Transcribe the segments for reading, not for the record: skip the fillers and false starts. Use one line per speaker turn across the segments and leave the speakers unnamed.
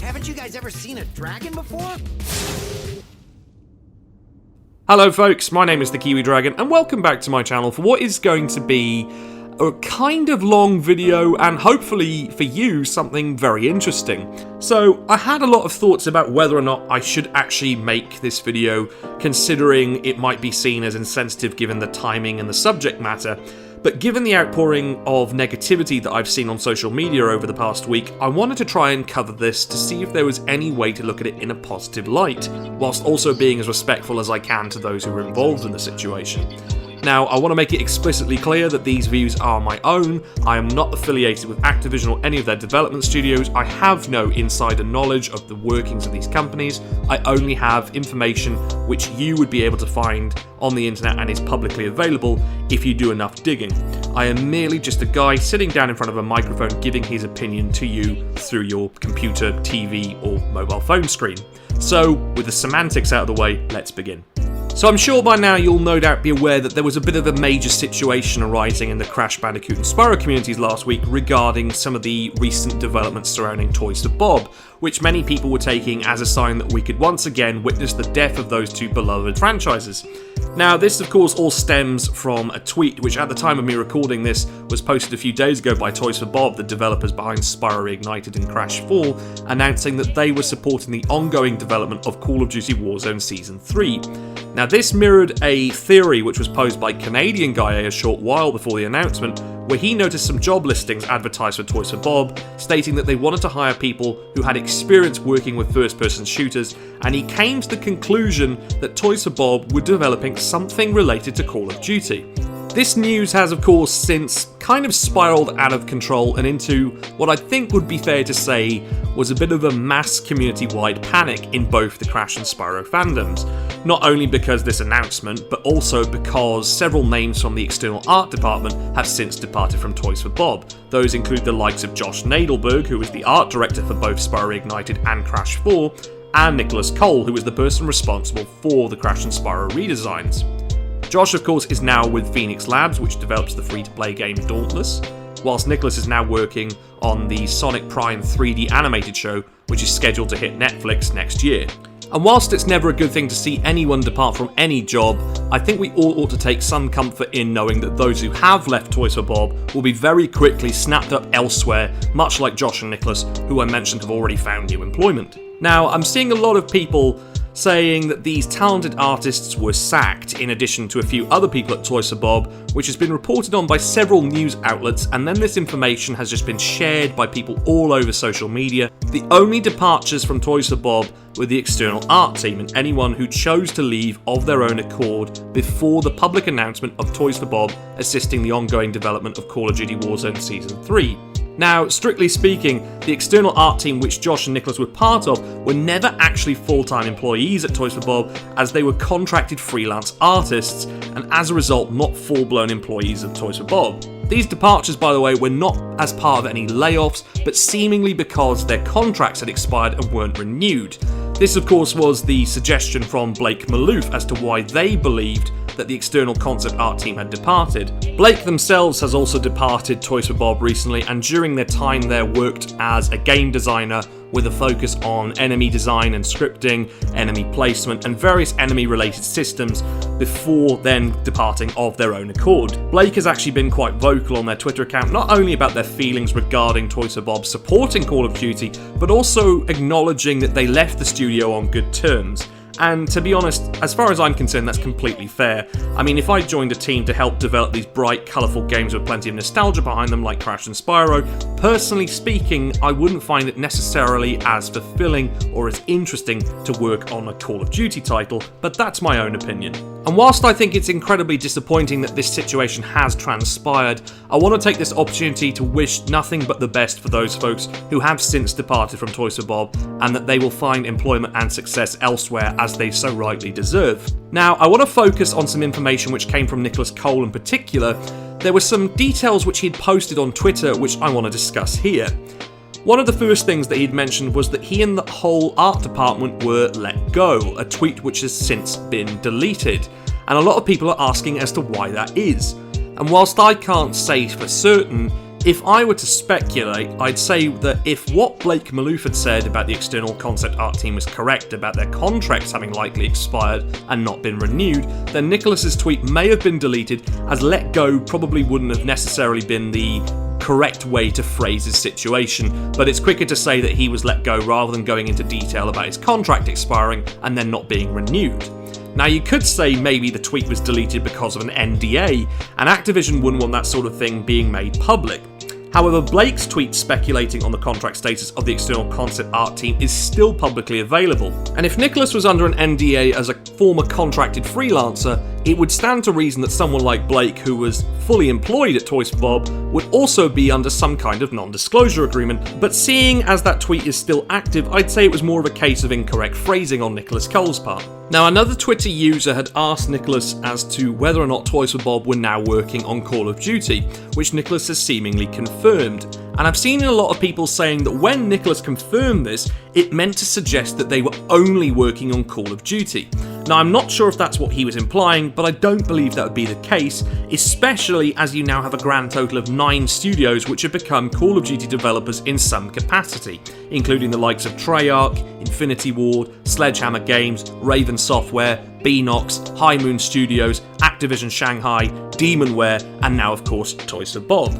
Haven't you guys ever seen a dragon before?
Hello folks, my name is the Kiwi Dragon and welcome back to my channel for what is going to be a kind of long video and hopefully for you something very interesting. So I had a lot of thoughts about whether or not I should actually make this video, considering it might be seen as insensitive given the timing and the subject matter. But given the outpouring of negativity that I've seen on social media over the past week, I wanted to try and cover this to see if there was any way to look at it in a positive light, whilst also being as respectful as I can to those who are involved in the situation. Now, I want to make it explicitly clear that these views are my own. I am not affiliated with Activision or any of their development studios. I have no insider knowledge of the workings of these companies. I only have information which you would be able to find on the internet and is publicly available if you do enough digging. I am merely just a guy sitting down in front of a microphone giving his opinion to you through your computer, TV, or mobile phone screen. So, with the semantics out of the way, let's begin. So I'm sure by now you'll no doubt be aware that there was a bit of a major situation arising in the Crash Bandicoot and Spyro communities last week regarding some of the recent developments surrounding Toys for Bob, which many people were taking as a sign that we could once again witness the death of those two beloved franchises. Now, this of course all stems from a tweet which at the time of me recording this was posted a few days ago by Toys for Bob, the developers behind Spyro Reignited and Crash 4, announcing that they were supporting the ongoing development of Call of Duty Warzone Season 3. Now, this mirrored a theory which was posed by Canadian Guy a short while before the announcement, where he noticed some job listings advertised for Toys for Bob, stating that they wanted to hire people who had experience working with first-person shooters, and he came to the conclusion that Toys for Bob were developing something related to Call of Duty. This news has, of course, since kind of spiraled out of control and into what I think would be fair to say was a bit of a mass community-wide panic in both the Crash and Spyro fandoms. Not only because of this announcement, but also because several names from the external art department have since departed from Toys for Bob. Those include the likes of Josh Nadelberg, who was the art director for both Spyro Ignited and Crash 4, and Nicholas Cole, who was the person responsible for the Crash and Spyro redesigns. Josh, of course, is now with Phoenix Labs, which develops the free-to-play game Dauntless, whilst Nicholas is now working on the Sonic Prime 3D animated show, which is scheduled to hit Netflix next year. And whilst it's never a good thing to see anyone depart from any job, I think we all ought to take some comfort in knowing that those who have left Toys for Bob will be very quickly snapped up elsewhere, much like Josh and Nicholas, who I mentioned have already found new employment. Now, I'm seeing a lot of people saying that these talented artists were sacked, in addition to a few other people at Toys for Bob, which has been reported on by several news outlets, and then this information has just been shared by people all over social media. The only departures from Toys for Bob were the external art team and anyone who chose to leave of their own accord before the public announcement of Toys for Bob assisting the ongoing development of Call of Duty Warzone Season 3. Now, strictly speaking, the external art team which Josh and Nicholas were part of were never actually full-time employees at Toys for Bob, as they were contracted freelance artists, and as a result not full-blown employees of Toys for Bob. These departures, by the way, were not as part of any layoffs, but seemingly because their contracts had expired and weren't renewed. This, of course, was the suggestion from Blake Maloof as to why they believed that the external concept art team had departed. Blake themselves has also departed Toys for Bob recently, and during their time there worked as a game designer with a focus on enemy design and scripting, enemy placement, and various enemy-related systems before then departing of their own accord. Blake has actually been quite vocal on their Twitter account, not only about their feelings regarding Toys for Bob supporting Call of Duty, but also acknowledging that they left the studio on good terms. And to be honest, as far as I'm concerned, that's completely fair. I mean, if I joined a team to help develop these bright, colourful games with plenty of nostalgia behind them like Crash and Spyro, personally speaking, I wouldn't find it necessarily as fulfilling or as interesting to work on a Call of Duty title, but that's my own opinion. And whilst I think it's incredibly disappointing that this situation has transpired, I want to take this opportunity to wish nothing but the best for those folks who have since departed from Toys for Bob, and that they will find employment and success elsewhere as they so rightly deserve. Now, I want to focus on some information which came from Nicholas Cole in particular. There were some details which he'd posted on Twitter which I want to discuss here. One of the first things that he'd mentioned was that he and the whole art department were let go, a tweet which has since been deleted. And a lot of people are asking as to why that is. And whilst I can't say for certain, if I were to speculate, I'd say that if what Blake Maloof had said about the external concept art team was correct about their contracts having likely expired and not been renewed, then Nicholas's tweet may have been deleted, as let go probably wouldn't have necessarily been the correct way to phrase his situation, but it's quicker to say that he was let go rather than going into detail about his contract expiring and then not being renewed. Now, you could say maybe the tweet was deleted because of an NDA, and Activision wouldn't want that sort of thing being made public. However, Blake's tweet speculating on the contract status of the external concept art team is still publicly available. And if Nicholas was under an NDA as a former contracted freelancer, it would stand to reason that someone like Blake, who was fully employed at Toys for Bob, would also be under some kind of non-disclosure agreement. But seeing as that tweet is still active, I'd say it was more of a case of incorrect phrasing on Nicholas Cole's part. Now, another Twitter user had asked Nicholas as to whether or not Toys for Bob were now working on Call of Duty, which Nicholas has seemingly confirmed. And I've seen a lot of people saying that when Nicholas confirmed this, it meant to suggest that they were only working on Call of Duty. Now, I'm not sure if that's what he was implying, but I don't believe that would be the case, especially as you now have a grand total of 9 studios which have become Call of Duty developers in some capacity, including the likes of Treyarch, Infinity Ward, Sledgehammer Games, Raven Software, Binox, High Moon Studios, Activision Shanghai, Demonware, and now of course Toys for Bob.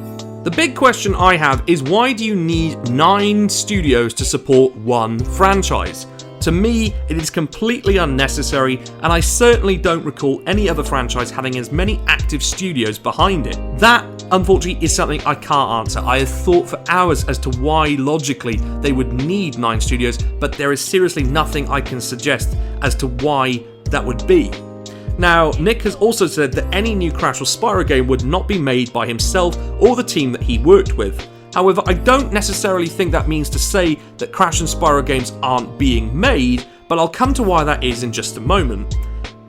The big question I have is, why do you need 9 studios to support one franchise? To me, it is completely unnecessary, and I certainly don't recall any other franchise having as many active studios behind it. That, unfortunately, is something I can't answer. I have thought for hours as to why, logically, they would need 9 studios, but there is seriously nothing I can suggest as to why that would be. Now, Nick has also said that any new Crash or Spyro game would not be made by himself or the team that he worked with. However, I don't necessarily think that means to say that Crash and Spyro games aren't being made, but I'll come to why that is in just a moment.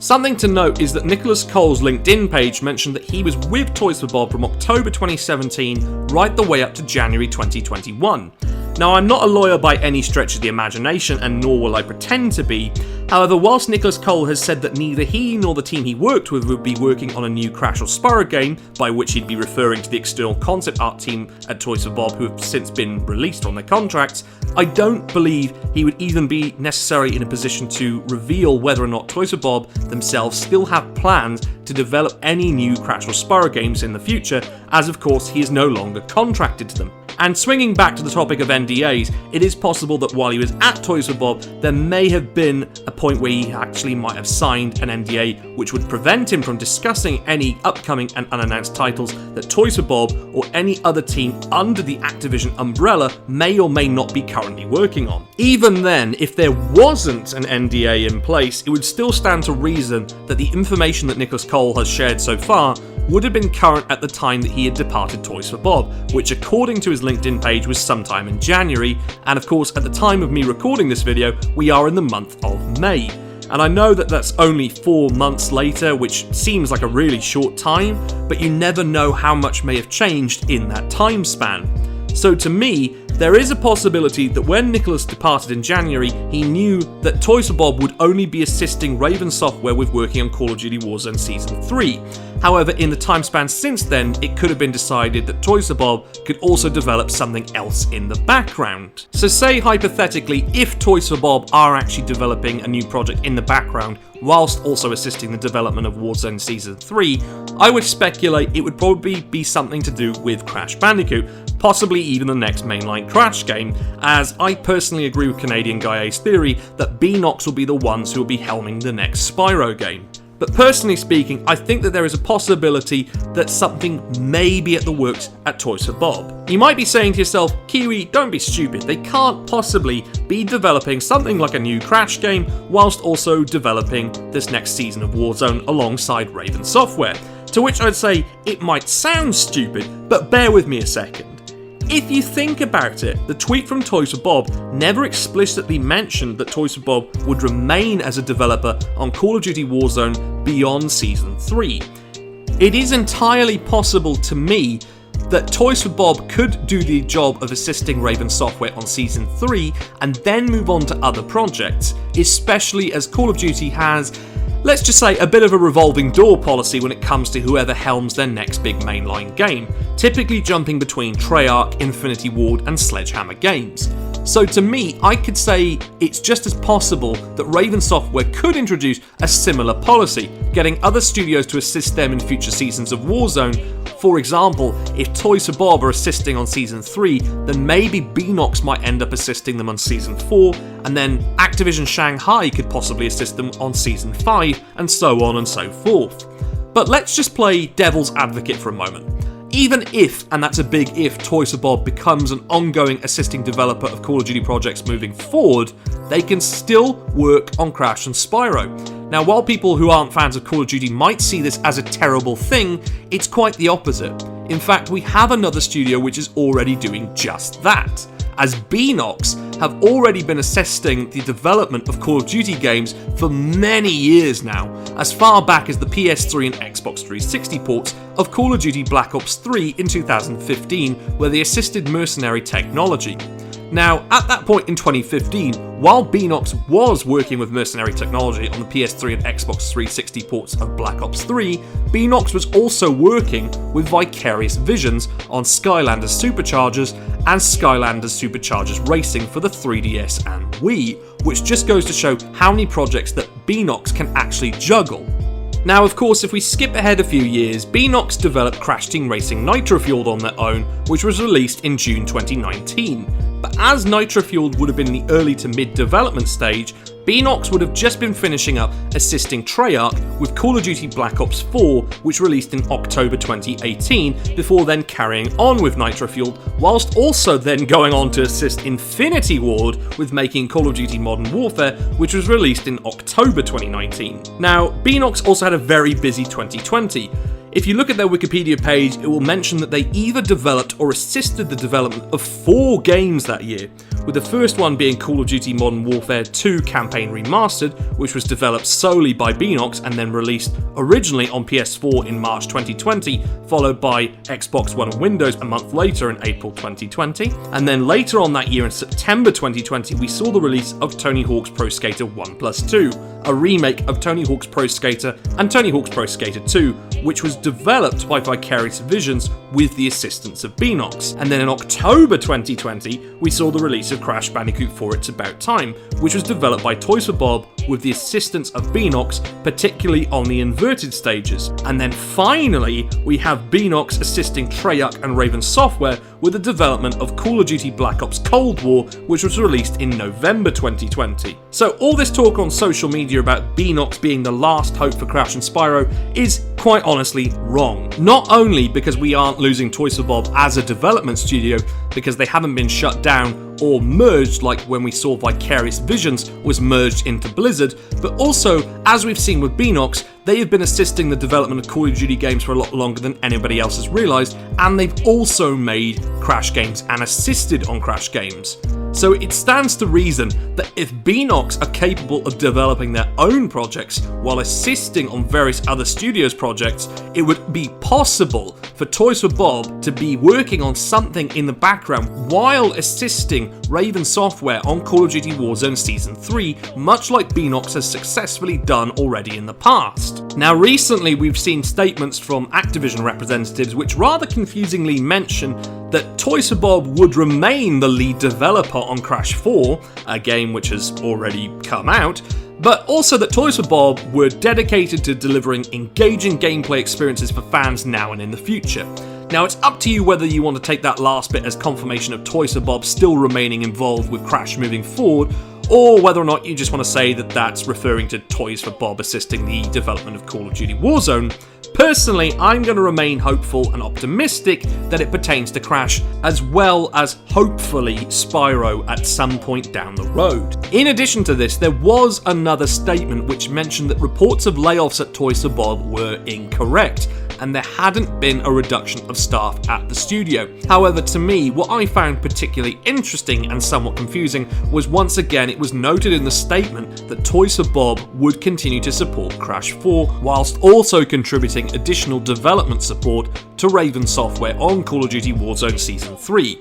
Something to note is that Nicholas Cole's LinkedIn page mentioned that he was with Toys for Bob from October 2017 right the way up to January 2021. Now, I'm not a lawyer by any stretch of the imagination, and nor will I pretend to be. However, whilst Nicholas Cole has said that neither he nor the team he worked with would be working on a new Crash or Spyro game, by which he'd be referring to the external concept art team at Toys for Bob who have since been released on their contracts, I don't believe he would even be necessarily in a position to reveal whether or not Toys for Bob themselves still have plans to develop any new Crash or Spyro games in the future, as of course he is no longer contracted to them. And swinging back to the topic of NDAs, it is possible that while he was at Toys for Bob, there may have been a point where he actually might have signed an NDA which would prevent him from discussing any upcoming and unannounced titles that Toys for Bob or any other team under the Activision umbrella may or may not be currently working on. Even then, if there wasn't an NDA in place, it would still stand to reason that the information that Nicholas Cole has shared so far would have been current at the time that he had departed Toys for Bob, which according to his LinkedIn page was sometime in January, and of course at the time of me recording this video, we are in the month of May. And I know that that's only 4 months later, which seems like a really short time, but you never know how much may have changed in that time span. So to me, there is a possibility that when Nicholas departed in January, he knew that Toys for Bob would only be assisting Raven Software with working on Call of Duty Warzone Season 3. However, in the time span since then, it could have been decided that Toys for Bob could also develop something else in the background. So say hypothetically, if Toys for Bob are actually developing a new project in the background, whilst also assisting the development of Warzone Season 3, I would speculate it would probably be something to do with Crash Bandicoot, possibly even the next mainline Crash game, as I personally agree with Canadian Guy A's theory that Binox will be the ones who will be helming the next Spyro game. But personally speaking, I think that there is a possibility that something may be at the works at Toys for Bob. You might be saying to yourself, Kiwi, don't be stupid, they can't possibly be developing something like a new Crash game whilst also developing this next season of Warzone alongside Raven Software. To which I'd say, it might sound stupid, but bear with me a second. If you think about it, the tweet from Toys for Bob never explicitly mentioned that Toys for Bob would remain as a developer on Call of Duty Warzone beyond Season 3. It is entirely possible to me that Toys for Bob could do the job of assisting Raven Software on Season 3 and then move on to other projects, especially as Call of Duty has let's just say, a bit of a revolving door policy when it comes to whoever helms their next big mainline game, typically jumping between Treyarch, Infinity Ward and Sledgehammer Games. So to me, I could say it's just as possible that Raven Software could introduce a similar policy, getting other studios to assist them in future seasons of Warzone. For example, if Toys for Bob are assisting on Season 3, then maybe Binox might end up assisting them on Season 4, and then Activision Shanghai could possibly assist them on Season 5, and so on and so forth. But let's just play devil's advocate for a moment. Even if, and that's a big if, Toys for Bob becomes an ongoing assisting developer of Call of Duty projects moving forward, they can still work on Crash and Spyro. Now, while people who aren't fans of Call of Duty might see this as a terrible thing, it's quite the opposite. In fact, we have another studio which is already doing just that, as Binox have already been assisting the development of Call of Duty games for many years now, as far back as the PS3 and Xbox 360 ports of Call of Duty Black Ops 3 in 2015, where they assisted mercenary technology. Now, at that point in 2015, while Binox was working with mercenary technology on the PS3 and Xbox 360 ports of Black Ops 3, Binox was also working with Vicarious Visions on Skylanders Superchargers and Skylanders Superchargers Racing for the 3DS and Wii, which just goes to show how many projects that Binox can actually juggle. Now, of course, if we skip ahead a few years, Binox developed Crash Team Racing Nitro Fueled on their own, which was released in June 2019. But as Nitro Fueled would have been in the early to mid development stage, Binox would have just been finishing up assisting Treyarch with Call of Duty Black Ops 4, which released in October 2018, before then carrying on with Nitro Fueled, whilst also then going on to assist Infinity Ward with making Call of Duty Modern Warfare, which was released in October 2019. Now, Binox also had a very busy 2020. If you look at their Wikipedia page, it will mention that they either developed or assisted the development of 4 games that year, with the first one being Call of Duty Modern Warfare 2 Campaign Remastered, which was developed solely by Binox and then released originally on PS4 in March 2020, followed by Xbox One and Windows a month later in April 2020. And then later on that year in September 2020, we saw the release of Tony Hawk's Pro Skater 1+2, a remake of Tony Hawk's Pro Skater and Tony Hawk's Pro Skater 2, which was developed by Vicarious Visions with the assistance of Binox. And then in October 2020, we saw the release of Crash Bandicoot 4 It's About Time, which was developed by Toys for Bob with the assistance of Binox, particularly on the inverted stages. And then finally, we have Binox assisting Treyarch and Raven Software with the development of Call of Duty Black Ops Cold War, which was released in November 2020. So all this talk on social media about Binox being the last hope for Crash and Spyro is quite honestly wrong. Not only because we aren't losing Toys for Bob as a development studio, because they haven't been shut down or merged like when we saw Vicarious Visions was merged into Blizzard, but also, as we've seen with Binox, they have been assisting the development of Call of Duty games for a lot longer than anybody else has realised, and they've also made Crash games and assisted on Crash games. So it stands to reason that if Binox are capable of developing their own projects while assisting on various other studios' projects, it would be possible for Toys for Bob to be working on something in the background while assisting Raven Software on Call of Duty Warzone Season 3, much like Binox has successfully done already in the past. Now, recently we've seen statements from Activision representatives which rather confusingly mention that Toys for Bob would remain the lead developer on Crash 4, a game which has already come out, but also that Toys for Bob were dedicated to delivering engaging gameplay experiences for fans now and in the future. Now, it's up to you whether you want to take that last bit as confirmation of Toys for Bob still remaining involved with Crash moving forward, or whether or not you just want to say that that's referring to Toys for Bob assisting the development of Call of Duty Warzone. Personally, I'm going to remain hopeful and optimistic that it pertains to Crash, as well as hopefully Spyro at some point down the road. In addition to this, there was another statement which mentioned that reports of layoffs at Toys for Bob were incorrect, and there hadn't been a reduction of staff at the studio. However, to me, what I found particularly interesting and somewhat confusing was once again it was noted in the statement that Toys for Bob would continue to support Crash 4, whilst also contributing additional development support to Raven Software on Call of Duty Warzone Season 3.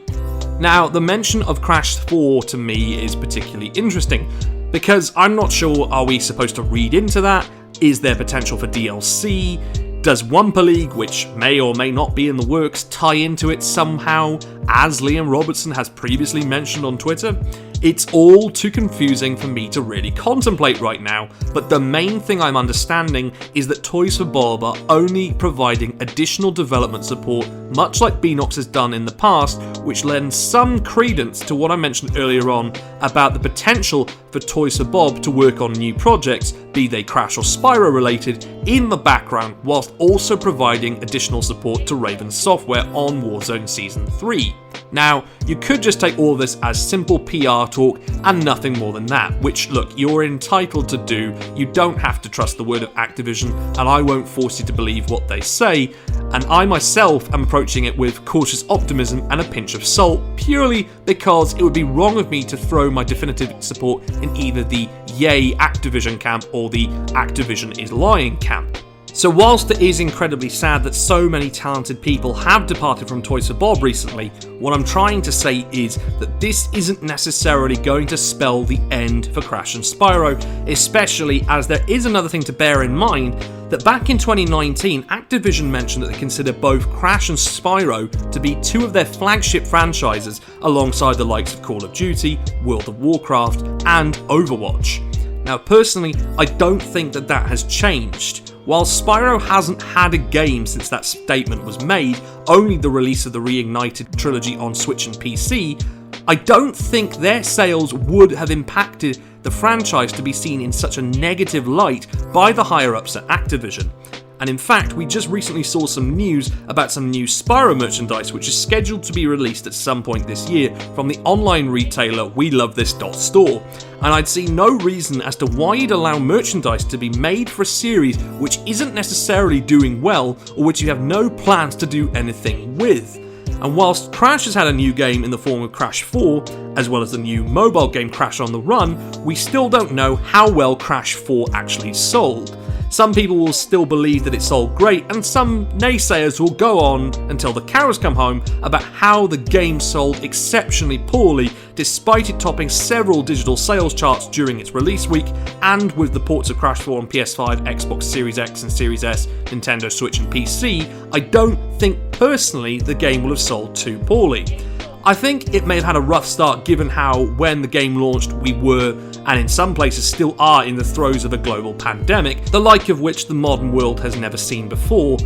Now, the mention of Crash 4 to me is particularly interesting, because I'm not sure, are we supposed to read into that Is there potential for DLC? Does Wumpa League, which may or may not be in the works, tie into it somehow, as Liam Robertson has previously mentioned on Twitter? It's all too confusing for me to really contemplate right now, but the main thing I'm understanding is that Toys for Bob are only providing additional development support, much like Binox has done in the past, which lends some credence to what I mentioned earlier on about the potential for Toys for Bob to work on new projects, be they Crash or Spyro related, in the background, whilst also providing additional support to Raven Software on Warzone Season 3. Now, you could just take all of this as simple PR talk and nothing more than that, which, look, you're entitled to do. You don't have to trust the word of Activision, and I won't force you to believe what they say, and I myself am approaching it with cautious optimism and a pinch of salt, purely because it would be wrong of me to throw my definitive support in either the yay Activision camp or the Activision is lying camp. So whilst it is incredibly sad that so many talented people have departed from Toys for Bob recently, what I'm trying to say is that this isn't necessarily going to spell the end for Crash and Spyro, especially as there is another thing to bear in mind, that back in 2019, Activision mentioned that they consider both Crash and Spyro to be two of their flagship franchises alongside the likes of Call of Duty, World of Warcraft, and Overwatch. Now personally, I don't think that has changed. While Spyro hasn't had a game since that statement was made, only the release of the Reignited trilogy on Switch and PC, I don't think their sales would have impacted the franchise to be seen in such a negative light by the higher-ups at Activision. And in fact, we just recently saw some news about some new Spyro merchandise which is scheduled to be released at some point this year from the online retailer WeLoveThis.store. And I'd see no reason as to why you'd allow merchandise to be made for a series which isn't necessarily doing well or which you have no plans to do anything with. And whilst Crash has had a new game in the form of Crash 4, as well as the new mobile game Crash on the Run, we still don't know how well Crash 4 actually sold. Some people will still believe that it sold great, and some naysayers will go on until the cows come home about how the game sold exceptionally poorly, despite it topping several digital sales charts during its release week, and with the ports of Crash 4 on PS5, Xbox Series X and Series S, Nintendo Switch and PC, I don't think personally the game will have sold too poorly. I think it may have had a rough start given how, when the game launched, we were, and in some places still are, in the throes of a global pandemic, the like of which the modern world has never seen before.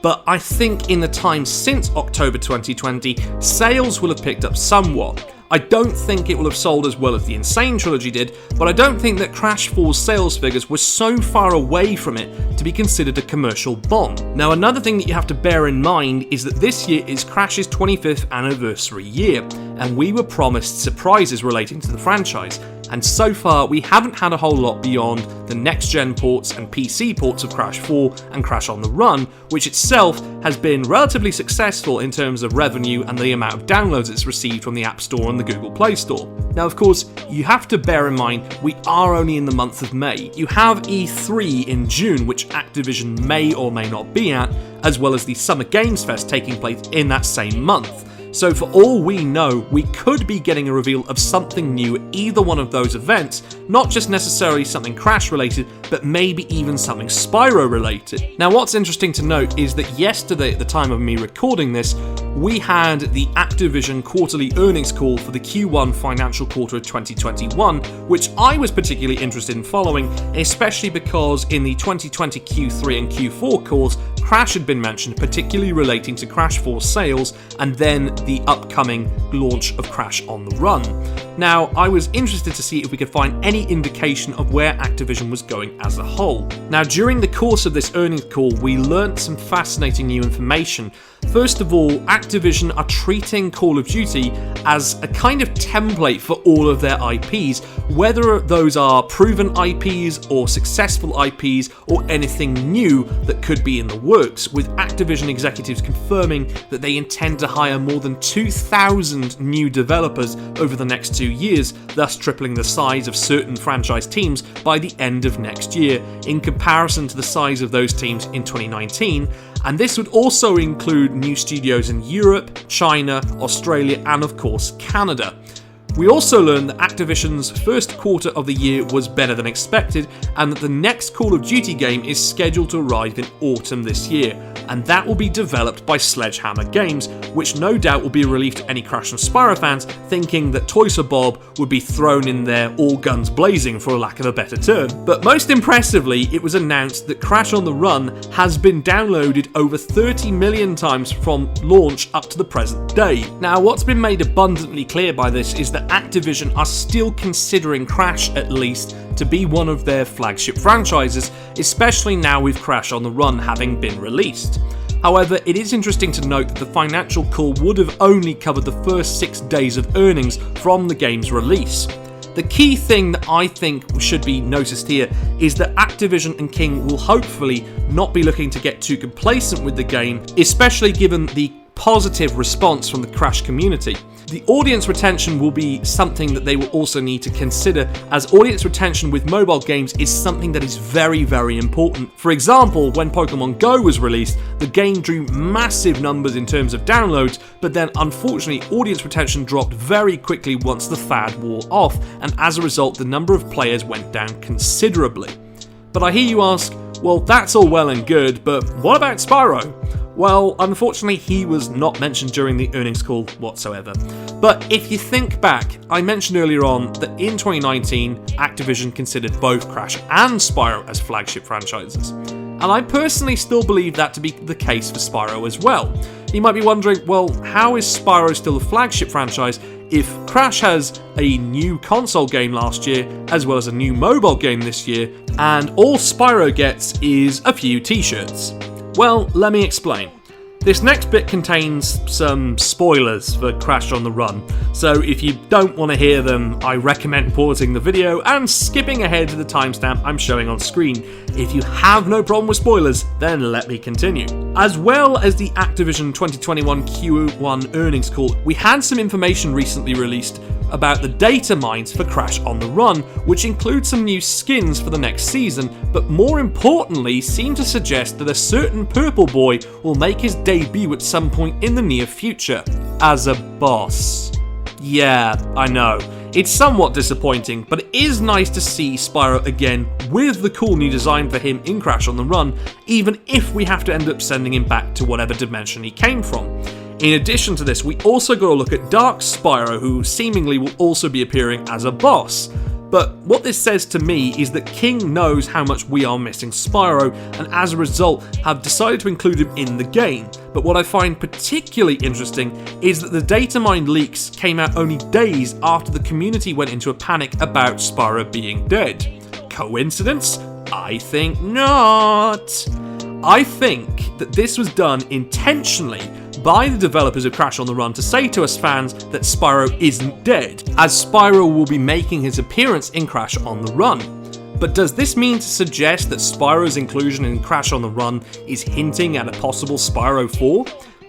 But I think in the time since October 2020, sales will have picked up somewhat. I don't think it will have sold as well as the Insane trilogy did, but I don't think that Crash 4's sales figures were so far away from it to be considered a commercial bomb. Now, another thing that you have to bear in mind is that this year is Crash's 25th anniversary year, and we were promised surprises relating to the franchise. And so far, we haven't had a whole lot beyond the next-gen ports and PC ports of Crash 4 and Crash on the Run, which itself has been relatively successful in terms of revenue and the amount of downloads it's received from the App Store and the Google Play Store. Now, of course, you have to bear in mind we are only in the month of May. You have E3 in June, which Activision may or may not be at, as well as the Summer Games Fest taking place in that same month. So for all we know, we could be getting a reveal of something new at either one of those events, not just necessarily something Crash related, but maybe even something Spyro related. Now what's interesting to note is that yesterday, at the time of me recording this, we had the Activision quarterly earnings call for the Q1 financial quarter of 2021, which I was particularly interested in following, especially because in the 2020 Q3 and Q4 calls, Crash had been mentioned, particularly relating to Crash 4 sales, and then the upcoming launch of Crash on the Run. Now, I was interested to see if we could find any indication of where Activision was going as a whole. Now, during the course of this earnings call, we learnt some fascinating new information. First of all, Activision are treating Call of Duty as a kind of template for all of their IPs, whether those are proven IPs or successful IPs or anything new that could be in the works, with Activision executives confirming that they intend to hire more than 2,000 new developers over the next 2 years, thus tripling the size of certain franchise teams by the end of next year, in comparison to the size of those teams in 2019. And this would also include new studios in Europe, China, Australia, and of course Canada. We also learned that Activision's first quarter of the year was better than expected, and that the next Call of Duty game is scheduled to arrive in autumn this year, and that will be developed by Sledgehammer Games, which no doubt will be a relief to any Crash and Spyro fans thinking that Toys for Bob would be thrown in there all guns blazing, for lack of a better term. But most impressively, it was announced that Crash on the Run has been downloaded over 30 million times from launch up to the present day. Now, what's been made abundantly clear by this is that Activision are still considering Crash, at least, to be one of their flagship franchises, especially now with Crash on the Run having been released. However, it is interesting to note that the financial call would have only covered the first 6 days of earnings from the game's release. The key thing that I think should be noticed here is that Activision and King will hopefully not be looking to get too complacent with the game, especially given the positive response from the Crash community. The audience retention will be something that they will also need to consider, as audience retention with mobile games is something that is very, very important. For example, when Pokemon Go was released, the game drew massive numbers in terms of downloads, but then unfortunately audience retention dropped very quickly once the fad wore off, and as a result the number of players went down considerably. But I hear you ask, well, that's all well and good, but what about Spyro? Well, unfortunately, he was not mentioned during the earnings call whatsoever. But if you think back, I mentioned earlier on that in 2019, Activision considered both Crash and Spyro as flagship franchises. And I personally still believe that to be the case for Spyro as well. You might be wondering, well, how is Spyro still a flagship franchise if Crash has a new console game last year, as well as a new mobile game this year, and all Spyro gets is a few t-shirts? Well, let me explain. This next bit contains some spoilers for Crash on the Run, so if you don't want to hear them, I recommend pausing the video and skipping ahead to the timestamp I'm showing on screen. If you have no problem with spoilers, then let me continue. As well as the Activision 2021 Q1 earnings call, we had some information recently released about the data mines for Crash on the Run, which include some new skins for the next season, but more importantly seem to suggest that a certain purple boy will make his debut at some point in the near future, as a boss. Yeah, I know, it's somewhat disappointing, but it is nice to see Spyro again with the cool new design for him in Crash on the Run, even if we have to end up sending him back to whatever dimension he came from. In addition to this, we also got to look at Dark Spyro, who seemingly will also be appearing as a boss. But what this says to me is that King knows how much we are missing Spyro, and as a result have decided to include him in the game. But what I find particularly interesting is that the data mine leaks came out only days after the community went into a panic about Spyro being dead. Coincidence? I think not. I think that this was done intentionally by the developers of Crash on the Run to say to us fans that Spyro isn't dead, as Spyro will be making his appearance in Crash on the Run. But does this mean to suggest that Spyro's inclusion in Crash on the Run is hinting at a possible Spyro 4?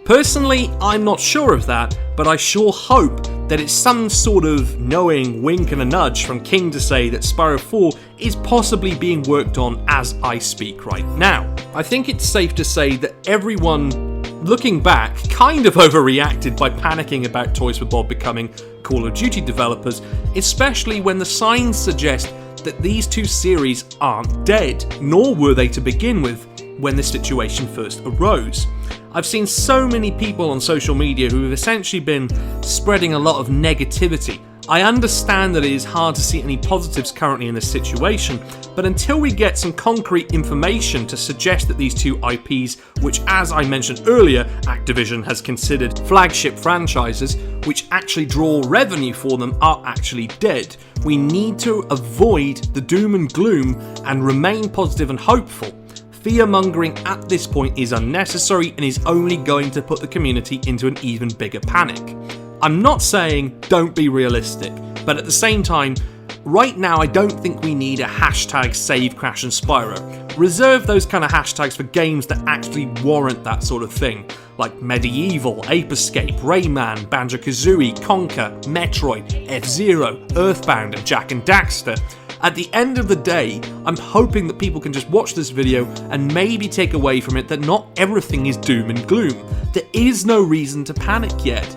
Personally, I'm not sure of that, but I sure hope that it's some sort of knowing wink and a nudge from King to say that Spyro 4 is possibly being worked on as I speak right now. I think it's safe to say that everyone, looking back, kind of overreacted by panicking about Toys for Bob becoming Call of Duty developers, especially when the signs suggest that these two series aren't dead, nor were they to begin with when the situation first arose. I've seen so many people on social media who have essentially been spreading a lot of negativity. I understand that it is hard to see any positives currently in this situation, but until we get some concrete information to suggest that these two IPs, which as I mentioned earlier, Activision has considered flagship franchises, which actually draw revenue for them, are actually dead, we need to avoid the doom and gloom and remain positive and hopeful. Fear-mongering at this point is unnecessary and is only going to put the community into an even bigger panic. I'm not saying don't be realistic, but at the same time, right now I don't think we need a hashtag save Crash and Spyro. Reserve those kind of hashtags for games that actually warrant that sort of thing, like Medieval, Ape Escape, Rayman, Banjo-Kazooie, Conker, Metroid, F-Zero, Earthbound and Jak and Daxter. At the end of the day, I'm hoping that people can just watch this video and maybe take away from it that not everything is doom and gloom. There is no reason to panic yet.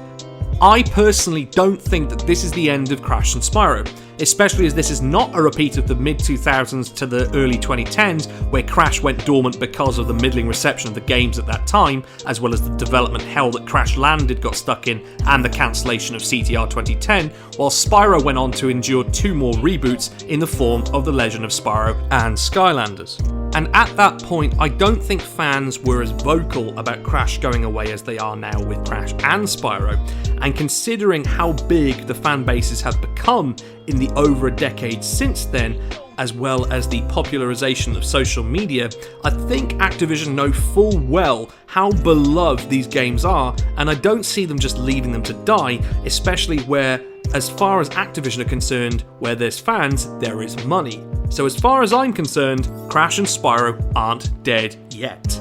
I personally don't think that this is the end of Crash and Spyro, especially as this is not a repeat of the mid-2000s to the early 2010s, where Crash went dormant because of the middling reception of the games at that time, as well as the development hell that Crash Landed got stuck in and the cancellation of CTR 2010, while Spyro went on to endure 2 more reboots in the form of The Legend of Spyro and Skylanders. And at that point, I don't think fans were as vocal about Crash going away as they are now with Crash and Spyro, and considering how big the fan bases have become in the over a decade since then, as well as the popularization of social media, I think Activision know full well how beloved these games are, and I don't see them just leaving them to die, especially where, as far as Activision are concerned, where there's fans, there is money. So as far as I'm concerned, Crash and Spyro aren't dead yet.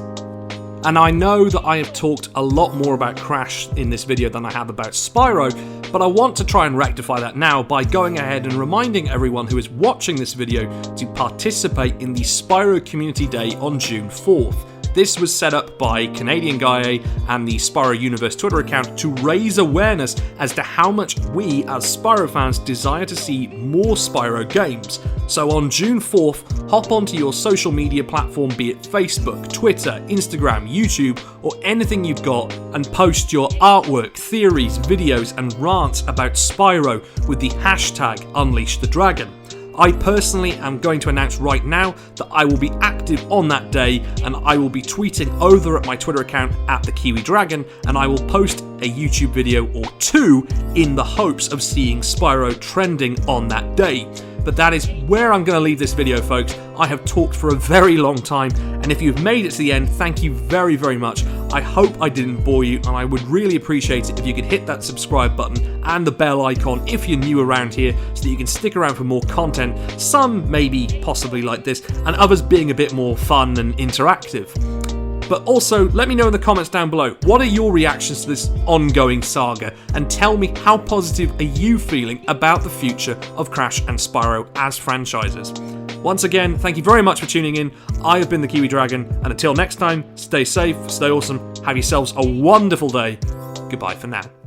And I know that I have talked a lot more about Crash in this video than I have about Spyro, but I want to try and rectify that now by going ahead and reminding everyone who is watching this video to participate in the Spyro Community Day on June 4th. This was set up by Canadian Guy and the Spyro Universe Twitter account to raise awareness as to how much we as Spyro fans desire to see more Spyro games. So on June 4th, hop onto your social media platform, be it Facebook, Twitter, Instagram, YouTube, or anything you've got, and post your artwork, theories, videos, and rants about Spyro with the hashtag #UnleashTheDragon. I personally am going to announce right now that I will be active on that day, and I will be tweeting over at my Twitter account at the Kiwi Dragon, and I will post a YouTube video or 2 in the hopes of seeing Spyro trending on that day. But that is where I'm going to leave this video, folks. I have talked for a very long time, and if you've made it to the end, thank you very, very much. I hope I didn't bore you, and I would really appreciate it if you could hit that subscribe button and the bell icon if you're new around here, so that you can stick around for more content, some maybe possibly like this, and others being a bit more fun and interactive. But also, let me know in the comments down below, what are your reactions to this ongoing saga? And tell me, how positive are you feeling about the future of Crash and Spyro as franchises? Once again, thank you very much for tuning in. I have been the Kiwi Dragon, and until next time, stay safe, stay awesome, have yourselves a wonderful day. Goodbye for now.